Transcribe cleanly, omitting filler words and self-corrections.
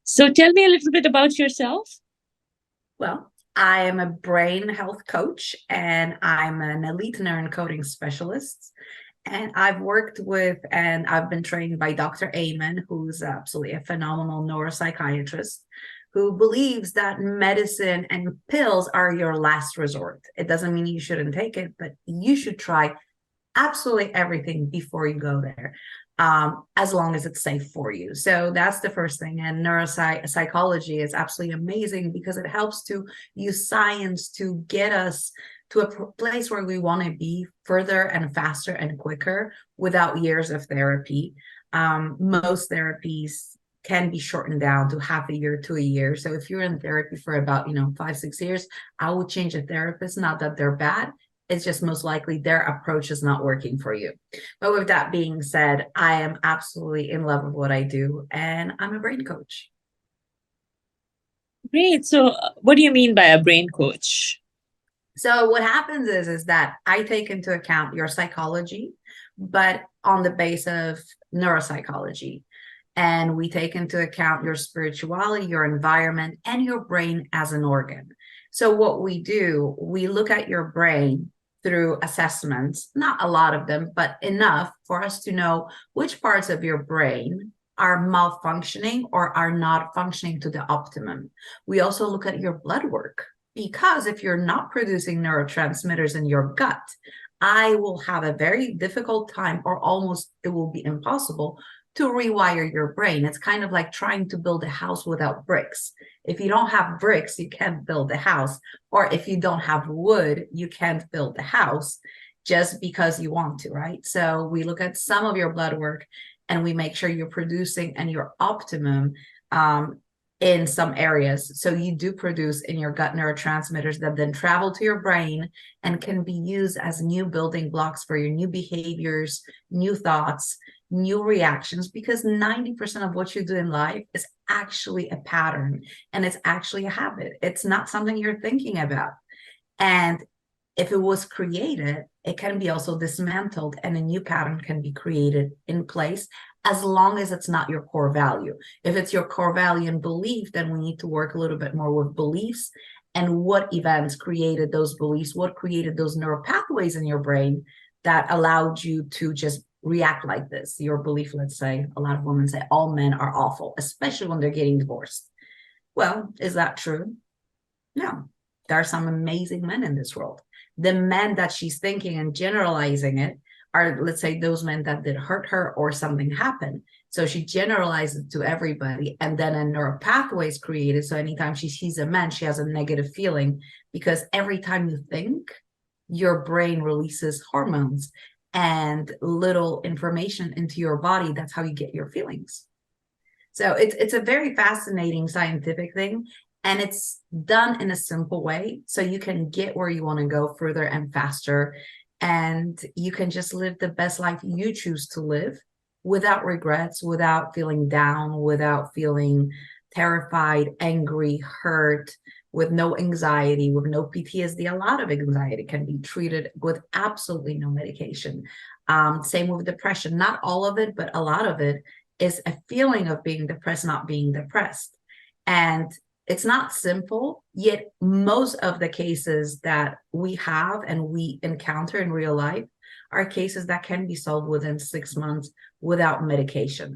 So tell me a little bit about yourself. Well, I am a brain health coach and I'm an elite neuroencoding specialist. And I've worked with and I've been trained by Dr. Amen, who's absolutely a phenomenal neuropsychiatrist who believes that medicine and pills are your last resort. It doesn't mean you shouldn't take it, but you should try absolutely everything before you go there, as long as it's safe for you. So that's the first thing. And neuropsychology is absolutely amazing because it helps to use science to get us to a place where we want to be further and faster and quicker without years of therapy. Most therapies can be shortened down to half a year to a year. So if you're in therapy for about, 5, 6 years, I would change a therapist. Not that they're bad, it's just most likely their approach is not working for you. But with that being said, I am absolutely in love with what I do, and I'm a brain coach. Great. So, what do you mean by a brain coach? So what happens is that I take into account your psychology, but on the base of neuropsychology. And we take into account your spirituality, your environment, and your brain as an organ. So what we do, we look at your brain through assessments, not a lot of them, but enough for us to know which parts of your brain are malfunctioning or are not functioning to the optimum. We also look at your blood work because if you're not producing neurotransmitters in your gut, I will have a very difficult time, or almost it will be impossible to rewire your brain. It's kind of like trying to build a house without bricks. If you don't have bricks, you can't build a house. Or if you don't have wood, you can't build a house just because you want to, right? So we look at some of your blood work and we make sure you're producing and your optimum in some areas. So you do produce in your gut neurotransmitters that then travel to your brain and can be used as new building blocks for your new behaviors, new thoughts, new reactions, because 90% of what you do in life is actually a pattern and it's actually a habit. It's not something you're thinking about. And if it was created, it can be also dismantled and a new pattern can be created in place, as long as it's not your core value. If it's your core value and belief, then we need to work a little bit more with beliefs and what events created those beliefs, what created those neural pathways in your brain that allowed you to just react like this. Your belief, let's say, a lot of women say all men are awful, especially when they're getting divorced. Well, is that true? No. There are some amazing men in this world. The men that she's thinking and generalizing it are, let's say, those men that did hurt her or something happened. So she generalizes it to everybody, and then a neural pathway is created. So anytime she sees a man, she has a negative feeling because every time you think, your brain releases hormones and little information into your body. That's how you get your feelings. So it's a very fascinating scientific thing, and it's done in a simple way so you can get where you want to go further and faster, and you can just live the best life you choose to live without regrets, without feeling down, without feeling terrified, angry, hurt, with no anxiety, with no PTSD. A lot of anxiety can be treated with absolutely no medication. Same with depression. Not all of it, but a lot of it is a feeling of being depressed, not being depressed. And it's not simple, yet most of the cases that we have and we encounter in real life are cases that can be solved within 6 months without medication.